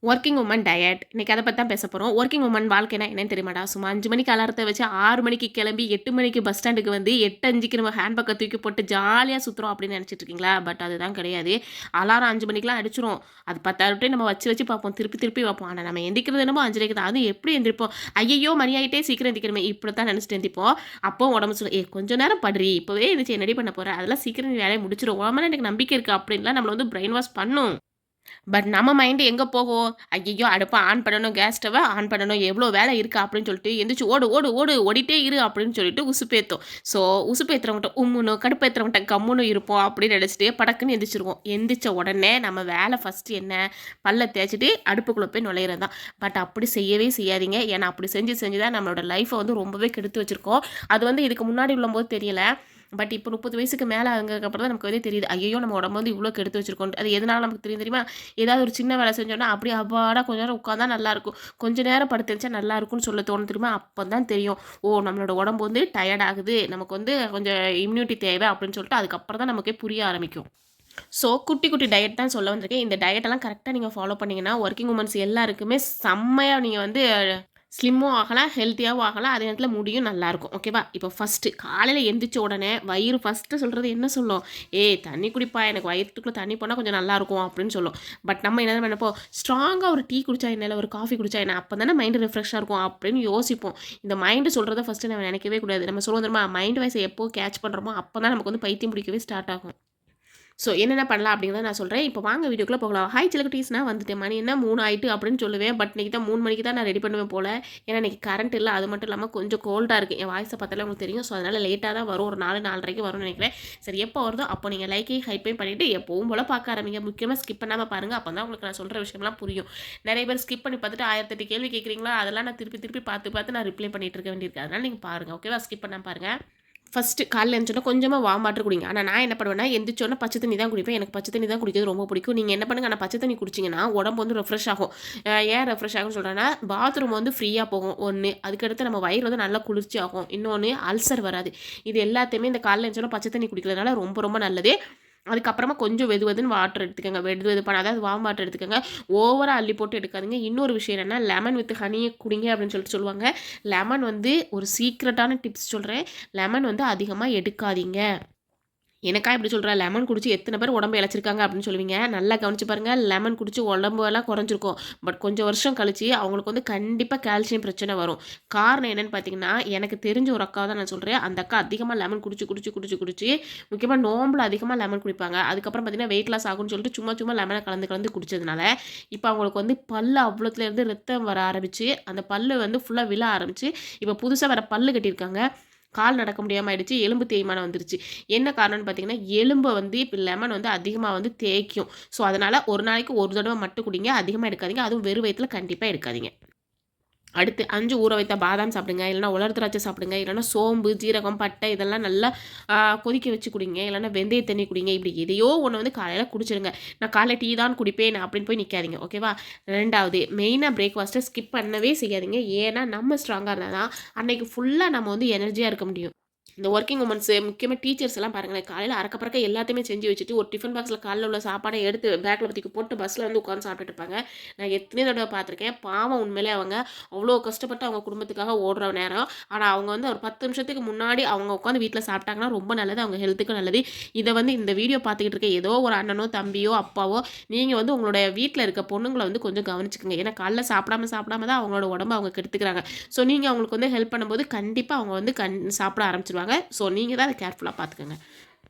Working woman diet இன்னைக்கு அதை பற்றி தான் பேச போகிறோம். ஒர்க்கிங் உமன் வாழ்க்கைனா என்னன்னு தெரியுமாடா? சும்மா 5 மணிக்கு அலாரத்தை வச்சு 6 மணிக்கு கிளம்பி 8 மணிக்கு பஸ் ஸ்டாண்டுக்கு வந்து 8:05க்கு நம்ம ஹேண்ட் பேக்கை தூக்கி போட்டு ஜாலியாக சுற்றுறோம் அப்படின்னு நினச்சிட்டு இருக்கீங்களா? பட் அதுதான் கிடையாது. அலாரம் 5 மணிக்கெலாம் அடிச்சிரும். அது 10 நம்ம வச்சு வச்சு பார்ப்போம், திருப்பி திருப்பி பார்ப்போம். ஆனால் நம்ம எந்திக்கிறது என்னமோ 5:30 தான். அது எப்படி எந்திரிப்போம்? ஐயோ மணி ஆகிட்டே சீக்கிரம் எந்திக்கணுமே இப்படி தான் நினச்சிட்டு எந்திப்போம். அப்போ உடம்பு சொல்லும், கொஞ்சம் நேரம் படுறி, இப்போவே எந்திரிச்சு என்னடி பண்ண போகிறேன், அதெல்லாம் சீக்கிரம் நீ வேலையை முடிச்சிடும், உடம்புல எனக்கு நம்பிக்கை இருக்குது அப்படின்லாம் நம்மளை வந்து பிரெயின் வாஷ் பண்ணும். பட் நம்ம மைண்டு எங்கே போகும்? ஐயையோ! அடுப்ப ஆன் பண்ணணும், கேஸ் ஸ்டவ்வ ஆன் பண்ணணும், எவ்வளோ வேலை இருக்கா அப்படின்னு சொல்லிட்டு எந்திரிச்சு ஓடு, ஓடு, ஓடு ஓடிட்டே இரு அப்படின்னு சொல்லிட்டு உசுப்பேத்தும். ஸோ உசுப்பேத்துறவங்கட்ட உம்முன்னு, கடுப்பேத்துறவங்கட்ட கம்முன்னு இருப்போம் அப்படின்னு நினச்சிட்டு படக்குன்னு எந்திரிச்சிருவோம். எந்திரிச்ச உடனே நம்ம வேலை ஃபஸ்ட்டு என்ன? பல்ல தேய்ச்சிட்டு அடுப்புக்குள்ளே போய் நுழையிறது தான். பட் அப்படி செய்யவே செய்யாதீங்க. ஏன்னா அப்படி செஞ்சு செஞ்சு தான் நம்மளோட லைஃப்பை வந்து ரொம்பவே கெடுத்து வச்சுருக்கோம். அது வந்து இதுக்கு முன்னாடி உள்ளம்போது தெரியல. பட் இப்போ 30 வயசுக்கு மேலே ஆனதுக்கப்புறம் தான் நமக்கு வந்து தெரியுது. ஐயோ! நம்ம உடம்பு வந்து இவ்வளோ கெடுத்து வச்சிருக்கோம். அது எதனால நமக்கு தெரியும் தெரியுமா? ஏதாவது ஒரு சின்ன வேலை செஞ்சோன்னா அப்படியே அப்பாடா கொஞ்ச நேரம் உட்காந்தா நல்லாயிருக்கும், கொஞ்ச நேரம் படுத்துருந்துச்சா நல்லாயிருக்கும்னு சொல்ல தோணும் தெரியுமா? அப்போ தான் தெரியும், ஓ நம்மளோட உடம்பு வந்து டயர்ட் ஆகுது, நமக்கு வந்து கொஞ்சம் இம்யூனிட்டி தேவை அப்படின்னு சொல்லிட்டு அதுக்கப்புறம் தான் நமக்கே புரிய ஆரம்பிக்கும். ஸோ குட்டி குட்டி டயட் தான் சொல்ல வந்திருக்கேன். இந்த டயட்டெல்லாம் கரெக்டாக நீங்கள் ஃபாலோ பண்ணிங்கன்னா ஒர்க்கிங் உமன்ஸ் எல்லாருக்குமே செம்மையாக நீங்கள் வந்து ஸ்லிம்மும் ஆகலாம், ஹெல்த்தியாகவும் ஆகலாம். அதே நேரத்தில் முடியும் நல்லாயிருக்கும். ஓகேவா? இப்போ ஃபஸ்ட்டு காலையில் எந்திரிச்ச உடனே வயிறு ஃபஸ்ட்டு சொல்கிறது என்ன சொல்லும்? தண்ணி குடிப்பா, எனக்கு வயிற்றுக்குள்ளே தண்ணி போனால் கொஞ்சம் நல்லாயிருக்கும் அப்படின்னு சொல்லும். பட் நம்ம என்ன நினைப்போம்? ஸ்ட்ராங்காக ஒரு டீ குடிச்சா என்ன, இல்லை ஒரு காஃபி குடிச்சா என்ன, அப்போ தானே மைண்டு ரிஃப்ரெஷ்ஷாக இருக்கும் அப்படின்னு யோசிப்போம். இந்த மைண்டு சொல்கிறத ஃபஸ்ட்டு நம்ம நினைக்கவே கூடாது. நம்ம சொல்லுவோம் தெரியுமா? மைண்ட் வாய்ஸை எப்போ கேட்ச் பண்ணுறோமோ அப்போ தான் நமக்கு வந்து பைத்தியம் பிடிக்கவே ஸ்டார்ட் ஆகும். ஸோ என்னென்ன பண்ணலாம் அப்படிங்கிறத நான் சொல்கிறேன். இப்போ வாங்க வீடியோக்குள்ளே போகலாம். ஹாய் சிலக்குட்டீஸ்னா வந்துட்டேன், மணி என்ன 3 ஆயிட்டு அப்படின்னு சொல்லுவேன். பட் இன்றைக்கி தான் 3 மணிக்கு தான் நான் ரெடி பண்ணுவேன் போல். ஏன்னா இன்றைக்கி கரண்ட் இல்லை. அது மட்டும் இல்லாமல் கொஞ்சம் கோல்டாக இருக்குது. என் வாய்ஸை பார்த்தாலே உங்களுக்கு தெரியும். ஸோ அதனால் லேட்டாக தான் வரும். ஒரு 4, 4:30க்கு வரும்னு நினைக்கிறேன். சரி, எப்போ வருதோ அப்போ நீங்கள் லைக்கையும் ஹைப்பையும் பண்ணிவிட்டு எப்பவும் போல் பார்க்க ஆரம்பிங்க. முக்கியமாக ஸ்கிப் பண்ணாமல் பாருங்கள். அப்போ தான் உங்களுக்கு நான் சொல்கிற விஷயம்லாம் புரியும். நிறைய பேர் ஸ்கிப் பண்ணி பார்த்துட்டு 1008 கேள்வி கேட்குறீங்களா? அதெல்லாம் நான் திருப்பி திருப்பி பார்த்து நான் ரிப்ளை பண்ணிகிட்டு இருக்க வேண்டியிருக்கு. அதனால் நீங்கள் பாருங்கள். ஓகேவா? ஸ்கிப் பண்ணாமல் பாருங்கள். ஃபஸ்ட்டு காலைல எழுந்திரிச்சோன்னா கொஞ்சமாக வார்ம் வாட்டர் குடிங்க. ஆனால் நான் என்ன பண்ணுவேன்னா, எந்திரிச்சோன்னா பச்சை தண்ணி தான் குடிப்பேன். எனக்கு பச்சை தண்ணி தான் குடிக்கிறது ரொம்ப பிடிக்கும். நீங்கள் என்ன பண்ணுங்கள், ஆனால் பச்சை தண்ணி குடிச்சிங்கன்னா உடம்பு வந்து ரெஃப்ரெஷ் ஆகும். ஏன் ரெஃப்ரெஷ் ஆகும்னு சொல்கிறேன்னா, பாத்ரூம் வந்து ஃப்ரீயாக போகும் ஒன்று. அதுக்கடுத்து நம்ம வயிறு வந்து நல்லா குளிர்ச்சி ஆகும். இன்னொன்று அல்சர் வராது. இது எல்லாத்தையுமே இந்த காலைல எழுந்திரிச்சோன்னா பச்சை தண்ணி குடிக்கிறதுனால ரொம்ப ரொம்ப நல்லது. அதுக்கப்புறமா கொஞ்சம் வெதுன்னு வாட்டர் எடுத்துக்கோங்க. வெது பண்ண அதாவது வார்ம் வாட்டர் எடுத்துக்கோங்க. ஓவராக அள்ளி போட்டு எடுக்காதீங்க. இன்னொரு விஷயம் என்னென்னா, லெமன் வித் ஹனியை குடிங்க அப்படின்னு சொல்லிட்டு சொல்லுவாங்க. லெமன் வந்து ஒரு சீக்ரெட்டான டிப்ஸ் சொல்கிறேன். லெமன் வந்து அதிகமாக எடுக்காதீங்க. எனக்கா இப்படி சொல்கிறேன்? லெமன் குடிச்சு எத்தனை பேர் உடம்பு இழைச்சிருக்காங்க அப்படின்னு சொல்லுவீங்க. நல்லா கவனிச்சு பாருங்கள். லெமன் குடிச்சு உடம்பெல்லாம் குறைஞ்சிருக்கும். பட் கொஞ்சம் வருஷம் கழிச்சு அவங்களுக்கு வந்து கண்டிப்பாக கால்சியம் பிரச்சனை வரும். காரணம் என்னென்னு பார்த்தீங்கன்னா, எனக்கு தெரிஞ்ச ஒரு அக்கா தான் நான் சொல்கிறேன். அந்த அக்கா அதிகமாக லெமன் குடிச்சு முக்கியமாக நோம்பில் அதிகமாக லெமன் குடிப்பாங்க. அதுக்கப்புறம் பார்த்தீங்கன்னா வெயிட் லாஸ் ஆகும்னு சொல்லிட்டு சும்மா லெமனை கலந்து குடிச்சதுனால இப்போ அவங்களுக்கு வந்து பல்லு அவ்வளோத்துலேருந்து ரத்தம் வர ஆரம்பிச்சு, அந்த பல்லு வந்து ஃபுல்லாக விழ ஆரம்பிச்சு, இப்போ புதுசாக வர பல்லு கட்டியிருக்காங்க. கால் நடக்க முடியாமல் ஆயிடுச்சு. எலும்பு தேய்மானம் வந்துருச்சு. என்ன காரணம்னு பார்த்தீங்கன்னா, எலும்பை வந்து இப்போ லெமன் வந்து அதிகமாக வந்து தேய்க்கும். ஸோ அதனால் ஒரு நாளைக்கு ஒரு தடவை மட்டும் குடிங்க. அதிகமாக எடுக்காதீங்க. அதுவும் வெறும் வயித்துல கண்டிப்பாக எடுக்காதீங்க. அடுத்து 5 ஊற வைத்த பாதாம் சாப்பிடுங்க. இல்லைனா உலர் திராட்சை சாப்பிடுங்க. இல்லைனா சோம்பு, ஜீரகம், பட்டை இதெல்லாம் நல்லா கொதிக்க வச்சு குடிங்க. இல்லைனா வெந்தய தண்ணி குடிங்க. இப்படி எதையோ ஒன்று வந்து காலையில் குடிச்சிருங்க. நான் காலைல டீ தான் குடிப்பேன் அப்படின்னு போய் நிற்காதீங்க. ஓகேவா? 2வது மெயினாக பிரேக்ஃபாஸ்ட்டை ஸ்கிப் பண்ணவே செய்யாதீங்க. ஏன்னா நம்ம ஸ்ட்ராங்காக இருந்தால் தான் அன்னைக்கு ஃபுல்லாக நம்ம வந்து எனர்ஜியாக இருக்க முடியும். இந்த ஒர்க்கிங் உமன்ஸு முக்கியமாக டீச்சர்ஸ் எல்லாம் பாருங்களேன், காலையில் அறக்க பறக்க எல்லாத்தையுமே செஞ்சு வச்சுட்டு ஒரு டிஃபன் பாக்ஸில் காலையில் உள்ள சாப்பாடை எடுத்து பேக்கில் பற்றிக்கு போட்டு பஸ்ஸில் வந்து உட்காந்து சாப்பிட்டுட்டு இருப்பாங்க. நான் எத்தனை தடவை பார்த்துருக்கேன். பாவம் உண்மையிலே அவங்க அவ்வளோ கஷ்டப்பட்டு அவங்க குடும்பத்துக்காக ஓடுற நேரம். ஆனால் அவங்க வந்து ஒரு 10 நிமிஷத்துக்கு முன்னாடி அவங்க உட்காந்து வீட்டில் சாப்பிட்டாங்கன்னா ரொம்ப நல்லது, அவங்க ஹெல்த்துக்கு நல்லது. இதை வந்து இந்த வீடியோ பார்த்துக்கிட்டு இருக்க ஏதோ ஒரு அண்ணனோ தம்பியோ அப்பாவோ நீங்கள் வந்து உங்களுடைய வீட்டில் இருக்க பொண்ணுங்களை வந்து கொஞ்சம் கவனிச்சுக்கோங்க. ஏன்னா காலைல சாப்பிடாம தான் அவங்களோட உடம்பு அவங்க கெடுத்துக்கிறாங்க. ஸோ நீங்கள் அவங்களுக்கு வந்து ஹெல்ப் பண்ணும்போது கண்டிப்பாக அவங்க வந்து சாப்பிட ஆரம்பிச்சிருவாங்க. ஸோ நீங்கள் தான் அதை கேர்ஃபுல்லாக பார்த்துக்கோங்க.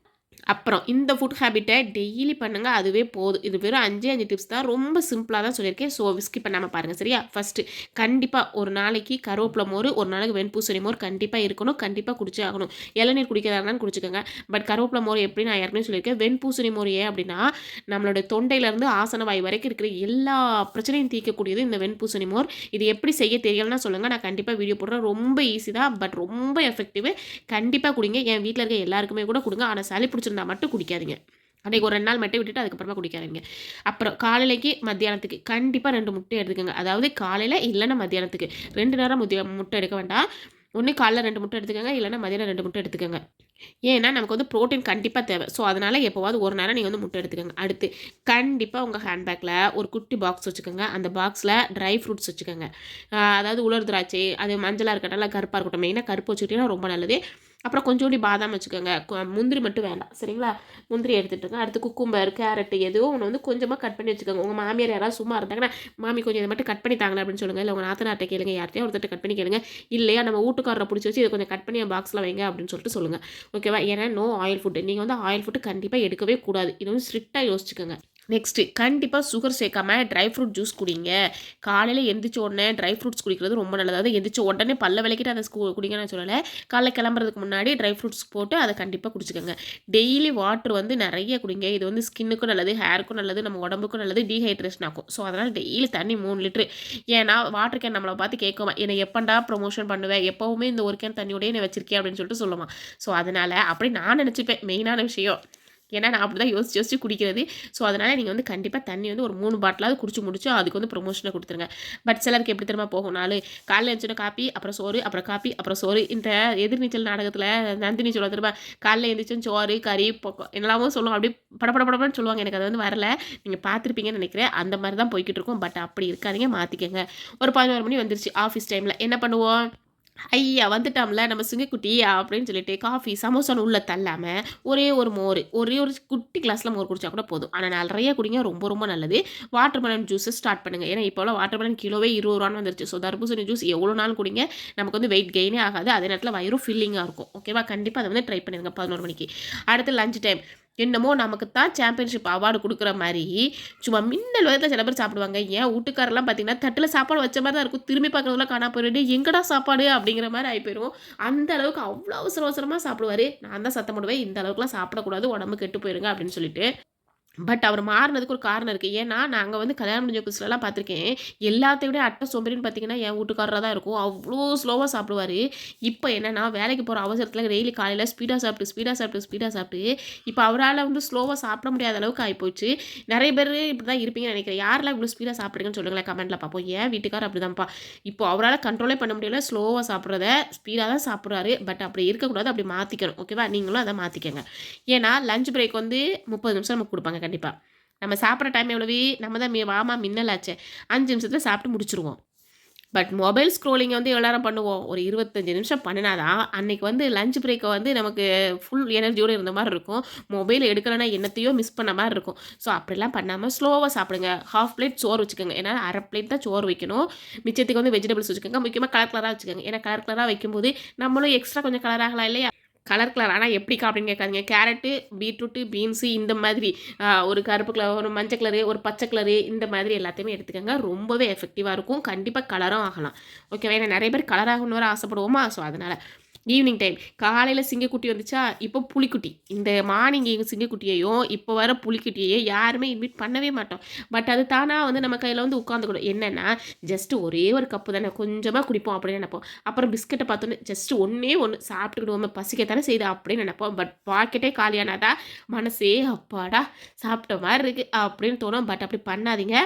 அப்புறம் இந்த ஃபுட் ஹேபிட்டை டெய்லி பண்ணுங்கள், அதுவே போதும். இது வெறும் 5 டிப்ஸ் தான், ரொம்ப சிம்பிளாக தான் சொல்லியிருக்கேன். ஸோ ஸ்கிப் பண்ணாமல் பாருங்கள். சரியா? ஃபஸ்ட்டு கண்டிப்பாக ஒரு நாளைக்கு கருவேப்பிலை மோர், ஒரு நாளைக்கு வெண்பூசணி மோர் கண்டிப்பாக இருக்கணும். கண்டிப்பாக குடிச்சே ஆகணும். இளநீர் குடிக்கிறதா இருந்தாலும் குடிச்சுக்கோங்க. பட் கருவேப்பிலை மோர் எப்படி நான் ஏற்கனவே சொல்லியிருக்கேன். வெண்பூசணி மோர் ஏன் அப்படின்னா, நம்மளோட தொண்டையிலேருந்து ஆசன வாய் வரைக்கும் இருக்கிற எல்லா பிரச்சனையும் தீர்க்கக்கூடியது இந்த வெண்பூசணி மோர். இது எப்படி செய்ய தெரியலன்னா சொல்லுங்கள், நான் கண்டிப்பாக வீடியோ போடுறேன். ரொம்ப ஈஸி தான், பட் ரொம்ப எஃபெக்டிவ். கண்டிப்பாக குடிங்க. என் வீட்டில் இருக்க எல்லாருக்குமே கூட கொடுங்க. ஆனால் சளி பிடிச்சிருந்தா மட்டும் குடிக்காதீங்க. அன்றைக்கி ஒரு 2 நாள் மட்டும் விட்டுட்டு அதுக்கப்புறமா குடிக்காதீங்க. அப்புறம் காலையிலைக்கு மத்தியானத்துக்கு கண்டிப்பாக 2 முட்டை எடுத்துக்கோங்க. அதாவது காலையில் இல்லைன்னா மத்தியானத்துக்கு 2 நேரம் முட்டை எடுக்க வேண்டாம். ஒன்று காலைல 2 முட்டை எடுத்துக்கோங்க, இல்லைன்னா மதியானம் 2 முட்டை எடுத்துக்கோங்க. ஏன்னா, நமக்கு வந்து புரோட்டீன் கண்டிப்பா தேவை. ஸோ, அதனால எப்போவாவது ஒரு நேரம் நீங்க வந்து முட்டை எடுத்துக்கங்க. அடுத்து கண்டிப்பா உங்க ஹேண்ட் பேக்ல ஒரு குட்டி பாக்ஸ் வச்சுக்கோங்க. அந்த பாக்ஸ்ல ட்ரை ஃப்ரூட்ஸ் வச்சுக்கோங்க. அதாவது உலர் திராட்சை, அது மஞ்சளா இருக்கட்டும், இல்ல கருப்பா இருக்கட்டும். மெயினா கருப்பு வச்சுக்கிட்டீங்கன்னா ரொம்ப நல்லது. அப்புறம் கொஞ்சோண்டி பாதாம் வச்சுக்கோங்க. முந்திரி மட்டும் வேண்டாம். சரிங்களா? முந்திரி எடுத்துட்டுங்க. அடுத்து குக்கும்பர், கேரட் ஏதோ ஒண்ணு வந்து கொஞ்சமா கட் பண்ணி வச்சுக்கோங்க. உங்க மாமியார் யாராவது சும்மா இருந்தாங்கன்னா, "மாமி கொஞ்சம் இத மட்டும் கட் பண்ணி தாங்களேன்" அப்படின்னு சொல்லுங்க. இல்ல உங்க நாத்தனார்ட்ட கேளுங்க. யார்ட்டயாவது ஒருத்தர்ட்ட கட் பண்ணி கேளுங்க. இல்லையா நம்ம வூட்டுக்காரர புடிச்சு வச்சு, "இத கொஞ்சம் கட் பண்ணி என் பாக்ஸ்ல வைங்க" அப்படின்னு சொல்லிட்டு சொல்லுங்க. ஓகேவா? ஏன்னா நோ ஆயில் ஃபுட். நீங்க வந்து ஆயில் ஃபுட் கண்டிப்பா எடுக்கவே கூடாது. இது வந்து ஸ்ட்ரிக்ட்டா யோசிச்சுக்கோங்க. நெக்ஸ்ட்டு கண்டிப்பா சுகர் சேர்க்காம ட்ரை ஃப்ரூட் ஜூஸ் குடிங்க. காலையில எந்திரிச்ச உடனே ட்ரை ஃப்ரூட்ஸ் குடிக்கிறது ரொம்ப நல்லது. அதாவது எந்திரிச்ச உடனே பல்ல விளக்கிட்டு அத குடிங்கன்னு நான் சொல்லல. காலைல கிளம்புறதுக்கு முன்னாடி ட்ரை ஃப்ரூட்ஸ் போட்டு அத கண்டிப்பா குடிச்சுக்கோங்க. டெய்லி வாட்டர் வந்து நெறைய குடிங்க. இது வந்து ஸ்கின்னுக்கும் நல்லது, ஹேருக்கும் நல்லது, நம்ம உடம்புக்கும் நல்லது, டீஹைட்ரேஷன் ஆக்கும். ஸோ, அதனால டெய்லி தண்ணி 3 லிட்டரு. ஏன்னா, வாட்டர் கேன் நம்மள பார்த்து கேட்குமாம். "என்னை எப்பன்டா ப்ரமோஷன் பண்ணுவ? எப்பவுமே இந்த ஒரு கேன் தண்ணியோடயே என்ன வச்சிருக்கியே" அப்படின்னு சொல்லிட்டு சொல்லுமாம். ஸோ, அதனால அப்படி நான் நெனச்சுப்பேன். மெயினான விஷயம். ஏன்னா, நான் அப்படிதான் யோசிச்சு யோசிச்சு குடிக்கிறது. ஸோ, அதனால நீங்க வந்து கண்டிப்பா தண்ணி வந்து ஒரு 3 பாட்டிலாவது குடிச்சு முடிச்சு, அதுக்கு வந்து ப்ரொமோஷன குடுத்துருங்க. பட் சிலருக்கு எப்படி தெரியுமா போகும் நாளு? காலைல எந்திரிச்சோனே காப்பி, அப்புறம் சோறு, அப்புறம் காப்பி, அப்புறம் சோறு. இந்த எதிர்நீச்சல் நாடகத்துல நந்தினி சொல்லுவா தெரியுமா? காலைல எந்திரிச்சோனே சோறு, கறி, என்னலாமோ சொல்லுவாங்க. அப்படியே படபடன்னு சொல்லுவாங்க. எனக்கு அது வந்து வரல. நீங்க பார்த்துருப்பீங்கன்னு நெனைக்கிறேன். அந்த மாரி தான் போய்க்கிட்டு இருக்கும். பட் அப்படி இருக்காதீங்க, மாத்திக்கங்க. ஒரு 11 மணி வந்துருச்சு ஆஃபீஸ் டைம்ல. என்ன பண்ணுவோம்? ஐயா! வந்துட்டாம்ல நம்ம சிங்கக்குட்டி அப்படின்னு சொல்லிட்டு காஃபி, சமோசான்னு உள்ள தள்ளாம, ஒரே ஒரு மோரு, ஒரே ஒரு குட்டி கிளாஸ்ல மோர் குடிச்சா கூட போதும். ஆனா நெறைய குடிங்க ரொம்ப ரொம்ப நல்லது. வாட்டர்மெலன் ஜூஸ ஸ்டார்ட் பண்ணுங்க. ஏன்னா இப்போலாம் வாட்டர்மெலன் கிலோவே ரூ. 20 வந்துருச்சு. ஸோ தர்பூசணி ஜூஸ் எவ்வளோ நாள் குடிங்க. நமக்கு வந்து வெயிட் கெயினே ஆகாது. அதே நேரத்தில வயிறும் ஃபில்லிங்கா இருக்கும். ஓகேவா? கண்டிப்பா அத வந்து ட்ரை பண்ணிருங்க 11 மணிக்கு. அடுத்து லஞ்ச் டைம். என்னமோ நமக்கு தான் சாம்பியன்ஷிப் அவார்டு குடுக்குற மாரி, சும்மா மின்னல் வேகத்துல சில பேர் சாப்பிடுவாங்க. என் வூட்டுக்காரர்லாம் பார்த்தீங்கன்னா, தட்டுல சாப்பாடு வச்ச மாரி தான் இருக்கும். திரும்பி பார்க்குறதெல்லாம் காணாம போயிரும். "டேய் எங்கடா சாப்பாடு?" அப்படிங்கிற மாரி ஆயி போயிரும். அந்த அளவுக்கு அவ்ளோ அவசர அவசரமா சாப்பிடுவாரு. நான் தான் சத்தம் போடுவேன், "இந்த அளவுக்குலாம் சாப்பிடக்கூடாது. உடம்பு கெட்டு போயிருங்க" அப்படின்னு சொல்லிட்டு. பட் அவர் மாறுனதுக்கு ஒரு காரணம் இருக்கு. ஏன்னா, நாங்க வந்து கல்யாணம் முடிஞ்ச புதுசுலலாம் பார்த்துருக்கேன். எல்லாத்த விட அட்ட சோம்பேறின்னு பார்த்தீங்கன்னா, என் வூட்டுக்காரரா தான் இருக்கும். அவ்ளோ ஸ்லோவா சாப்பிடுவாரு. இப்ப என்னன்னா, வேலைக்கு போற அவசரத்தில டெய்லி காலையில ஸ்பீடா சாப்பிட்டு, இப்ப அவரால வந்து ஸ்லோவா சாப்பிட முடியாத அளவுக்கு ஆயிப்போச்சு. நெறைய பேரு இப்படிதான் இருப்பீங்கன்னு நெனைக்கிறேன். யாரெல்லாம் இவ்ளோ ஸ்பீடா சாப்பிடுறீங்கன்னு சொல்லுங்களேன் கமெண்ட்ல பார்ப்போம். என் வீட்டுக்காரர் அப்படிதான்ப்பா. இப்போ அவரால கண்ட்ரோலே பண்ண முடியல. ஸ்லோவா சாப்பிடுறத ஸ்பீடா தான் சாப்பிடுறாரு. பட் அப்படி இருக்கக்கூடாது. அப்படி மாத்திக்கணும். ஓகேவா? நீங்களும் அத மாத்திக்கங்க. ஏன்னா, லஞ்ச் பிரேக் வந்து 30 நிமிஷம் நமக்கு குடுப்பாங்க கண்டிப்பா. நம்ம சாப்பிடுற டைம் எவ்வளவு? நம்ம தான் வாமா மின்னலாச்சே. 5 நிமிஷத்துல சாப்பிட்டு முடிச்சுருவோம். பட் மொபைல் ஸ்க்ரோலிங் வந்து எவ்வளோ நேரம் பண்ணுவோம்? ஒரு 25 நிமிஷம் பண்ணுனா தான், அன்னைக்கு வந்து லஞ்ச் பிரேக்க வந்து நமக்கு ஃபுல் எனர்ஜியோட இருந்த மாரி இருக்கும். மொபைல் எடுக்கலன்னா என்னத்தையோ மிஸ் பண்ண மாரி இருக்கும். ஸோ அப்படிலாம் பண்ணாம ஸ்லோவா சாப்பிடுங்க. 1/2 பிளேட் சோறு வச்சுக்கோங்க. ஏன்னா 1/2 பிளேட் தான் சோறு வைக்கணும். மிச்சத்துக்கு வந்து வெஜிடபிள்ஸ் வச்சுக்கோங்க. முக்கியமா கலர் கலரா வச்சுக்கோங்க. ஏன்னா கலர் கலரா வைக்கும்போது, நம்மளும் எக்ஸ்ட்ரா கொஞ்சம் கலர் ஆகலாம் இல்லையா? Colour colour. ஆனா எப்படிக்கா அப்படின்னு கேட்காதீங்க. கேரட்டு, பீட்ரூட்டு, பீன்ஸு இந்த மாதிரி ஒரு கருப்பு கலர், ஒரு மஞ்ச கலரு, ஒரு பச்சை கலரு இந்த மாதிரி எல்லாத்தையுமே எடுத்துக்கங்க. ரொம்பவே எஃபெக்டிவா இருக்கும். கண்டிப்பா கலரும் ஆகலாம். ஓகேவா? ஏன்னா நெறைய பேர் கலர் ஆகணும்னு வேற ஆசைப்படுவோமா? ஸோ அதனால. Evening time. காலையில சிங்கக்குட்டி வந்துச்சா, இப்போ புலிக்குட்டி. இந்த மார்னிங் சிங்கக்குட்டியையும், இப்போ வர புலிக்குட்டியையும் யாருமே இன்வைட் பண்ணவே மாட்டோம். பட் அது தானா வந்து நம்ம கையில வந்து உட்காந்துக்கிடும். என்னன்னா, ஜஸ்ட் ஒரே ஒரு கப்பு தானே, கொஞ்சமா குடிப்போம் அப்படின்னு நெனைப்போம். அப்புறம் பிஸ்கட்ட பார்த்தோன்னே, ஜஸ்ட் ஒண்ணே ஒண்ணு சாப்பிட்டுக்கிடுவோமே, பசிக்கத்தானே செய்யுது அப்படின்னு நெனைப்போம். பட் பாக்கெட்டே காலியானா தான் மனசே அப்பாடா! சாப்பிட்ட மாரி இருக்கு அப்படின்னு தோணும். பட் அப்படி பண்ணாதீங்க.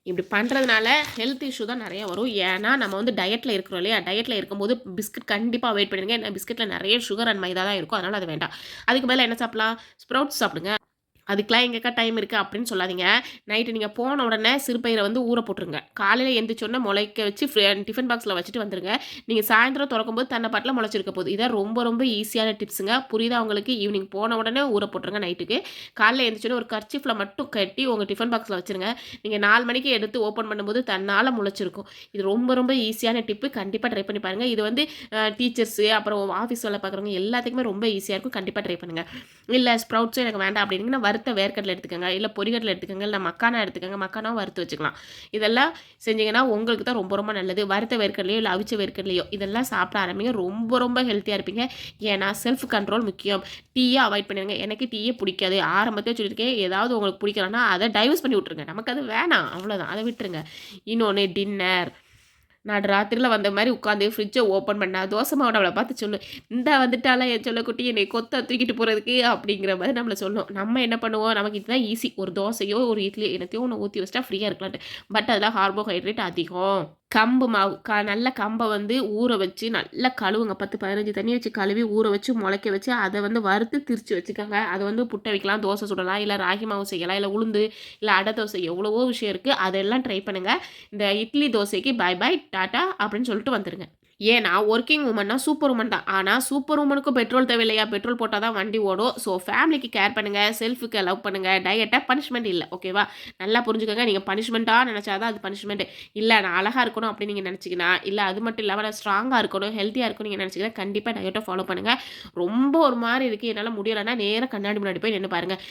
இப்படி பண்றதுனால ஹெல்த் இஷ்யூ தான் நெறைய வரும். ஏன்னா, நம்ம வந்து டயட்ல இருக்கிறோம் இல்லையா? டயட்ல இருக்கும்போது பிஸ்கட் கண்டிப்பா அவாய்ட் பண்ணிடுங்க. ஏன்னா பிஸ்கட்ல நெறைய சுகர் அண்ட் மைதா தான் இருக்கும். அதனால அது வேண்டாம். அதுக்கு பதிலா என்ன சாப்பிடலாம்? ஸ்ப்ரவுட்ஸ் சாப்பிடுங்க. அதுக்கெல்லாம் எங்கக்கா டைம் இருக்கு அப்படின்னு சொல்லாதீங்க. நைட்டு நீங்க போன உடனே சிறுபயிர வந்து ஊற போட்டுருங்க. காலையில எந்திரிச்சோனே முளைக்க வச்சு டிஃபன் பாக்ஸ்ல வச்சுட்டு வந்துருங்க. நீங்க சாயந்தரம் தொறக்கும்போது தன்ன பாட்டுல முளைச்சிருக்க போகுது. இதான் ரொம்ப ரொம்ப ஈஸியான டிப்ஸுங்க. புரியுதா உங்களுக்கு? ஈவினிங் போன உடனே ஊற போட்டுருங்க நைட்டுக்கு. காலைல எந்திரிச்சோனே ஒரு கர்ச்சீஃப்ல மட்டும் கட்டி உங்க டிஃபன் பாக்ஸ்ல வச்சுருங்க. நீங்க 4 மணிக்கு எடுத்து ஓப்பன் பண்ணும்போது தன்னால முளைச்சிருக்கும். இது ரொம்ப ரொம்ப ஈஸியான டிப்பு. கண்டிப்பா ட்ரை பண்ணி பாருங்க. இது வந்து டீச்சர்ஸு அப்புறம் ஆஃபீஸ் வேலை பார்க்குறவங்க எல்லாத்துக்குமே ரொம்ப ஈஸியா இருக்கும். கண்டிப்பா ட்ரை பண்ணுங்க. இல்ல ஸ்ப்ரவுட்ஸும் எனக்கு வேண்டாம் அப்படின்னீங்கன்னா, வறுத்த வேர்க்கடலை எடுத்துக்கங்க. இல்ல பொரிகடலை எடுத்துக்கங்க. இல்ல மக்கானா எடுத்துக்கங்க. மக்கானாவும் வறுத்து வச்சுக்கலாம். இதெல்லாம் செஞ்சீங்கன்னா, உங்களுக்கு தான் ரொம்ப ரொம்ப நல்லது. வறுத்த வேர்க்கடலையோ, இல்ல அவிச்ச வேர்க்கடலையோ இதெல்லாம் சாப்பிட ஆரம்பிங்க. ரொம்ப ரொம்ப ஹெல்த்தியா இருப்பீங்க. ஏன்னா, செல்ஃப் கண்ட்ரோல் முக்கியம். டீய அவாய்ட் பண்ணிருங்க. எனக்கு டீயே பிடிக்காது. ஆரம்பத்திலே சொல்லியிருக்கேன். ஏதாவது உங்களுக்கு பிடிக்கலன்னா, அத டைவர்ஸ் பண்ணி விட்டுருங்க. நமக்கு அது வேணாம். அவ்வளோதான். அத விட்டுருங்க. இன்னொன்னு டின்னர். நடுராத்திரில வந்த மாரி உட்காந்து ஃப்ரிட்ஜ ஓப்பன் பண்ணா, தோசை மாவு நம்மள பார்த்து சொல்லும். "இந்தா வந்துட்டாளா என் செல்லக்குட்டி என்னைய கொத்த தூக்கிட்டு போறதுக்கு" அப்படிங்கிற மாரி நம்மள சொல்லும். நம்ம என்ன பண்ணுவோம், நமக்கு இதுதான் ஈஸி. ஒரு தோசையோ, ஒரு இட்லி என்னத்தையோ ஒண்ணு ஊத்தி வச்சுட்டா ஃப்ரீயா இருக்கலான்ட்டு. பட் அதில கார்போஹைட்ரேட் அதிகம். கம்பு மாவு நல்ல கம்பை வந்து ஊற வச்சு நல்லா கழுவுங்க. 10, 15 தண்ணி வச்சு கழுவி ஊற வச்சு முளைக்க வச்சு அதை வந்து வறுத்து திரிச்சு வச்சுக்கோங்க. அதை வந்து புட்டை வைக்கலாம், தோசை சுடலாம், இல்லை ராகி மாவு செய்யலாம், இல்லை உளுந்து, இல்லை அடை தோசை, எவ்வளவோ விஷயம் இருக்குது. அதெல்லாம் ட்ரை பண்ணுங்கள். இந்த இட்லி தோசைக்கு பை பை டாட்டா அப்படின்னு சொல்லிட்டு வந்துடுங்க. ஏன்னா ஒர்க்கிங் உமன்னா சூப்பர் உமன் தான். ஆனால் சூப்பர் உமனுக்கும் பெட்ரோல் தேவையில்லையா? பெட்ரோல் போட்டால் தான் வண்டி ஓடும். ஸோ ஃபேமிலிக்கு கேர் பண்ணுங்கள், செல்ஃபுக்கு லவ் பண்ணுங்கள். டயட்டை பனிஷ்மெண்ட் இல்லை, ஓகேவா? நல்லா புரிஞ்சுக்கோங்க. நீங்கள் பனிஷ்மெண்ட்டாக நினச்சா தான் அது பனிஷ்மெண்ட். இல்லை நான் அழகாக இருக்கணும் அப்படின்னு நீங்கள் நினச்சிங்கன்னா, இல்லை அது மட்டும் இல்லாமல் நான் ஸ்ட்ராங்காக இருக்கணும், ஹெல்த்தியாக இருக்கணும் நீங்கள் நினச்சிங்கன்னா, கண்டிப்பாக டயட்டை ஃபாலோ பண்ணுங்கள். ரொம்ப ஒரு மாதிரி இருக்குது, என்னால் முடியலைன்னா நேராக கண்ணாடி முன்னாடி போய் நின்று பாருங்கள்.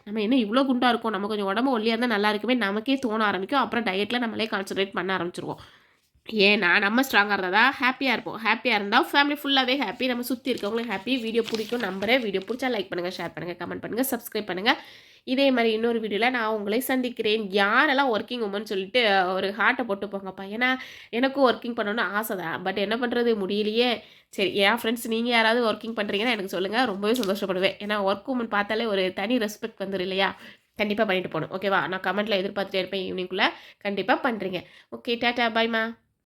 நம்ம என்ன இவ்வளோ குண்டாக இருக்கும், நம்ம கொஞ்சம் உடம்பு ஒல்லியாக இருந்தால் நல்லா இருக்குமே நமக்கே தோண ஆரம்பிக்கும். அப்புறம் டயட்டில் நம்மளே கான்சன்ட்ரேட் பண்ண ஆரம்பிச்சிருவோம். ஏன்னா நம்ம ஸ்ட்ராங்காக இருந்தால் தான் ஹாப்பியாக இருப்போம். ஹாப்பியாக இருந்தால் ஃபேமிலி ஃபுல்லாகவே ஹாப்பி, நம்ம சுற்றி இருக்கவங்களும் ஹாப்பி. வீடியோ பிடிக்கும் நம்புறேன். வீடியோ பிடிச்சா லைக் பண்ணுங்கள், ஷேர் பண்ணுங்கள், கமெண்ட் பண்ணுங்கள், சப்ஸ்கிரைப் பண்ணுங்கள். இதே மாதிரி இன்னொரு வீடியோவில் நான் உங்களை சந்திக்கிறேன். யாரெல்லாம் ஒர்க்கிங் உமன் சொல்லிட்டு ஒரு ஹார்ட்டை போட்டு போங்கப்பா. ஏன்னா எனக்கும் ஒர்க்கிங் பண்ணணும்னு ஆசை தான், பட் என்ன பண்ணுறது முடியலையே. சரி, என் ஃப்ரெண்ட்ஸ் நீங்கள் யாராவது ஒர்க்கிங் பண்ணுறீங்கன்னா எனக்கு சொல்லுங்கள், ரொம்பவே சந்தோஷப்படுவேன். ஏன்னா ஒர்க் உமன் பார்த்தாலே ஒரு தனி ரெஸ்பெக்ட் வந்துடும் இல்லையா? கண்டிப்பாக பண்ணிட்டு போகணும், ஓகேவா? நான் கமெண்ட்டில் எதிர்பார்த்துட்டே இருப்பேன். ஈவினிங்குள்ளே கண்டிப்பாக பண்ணுறீங்க. Okay, tata, பாய்மா.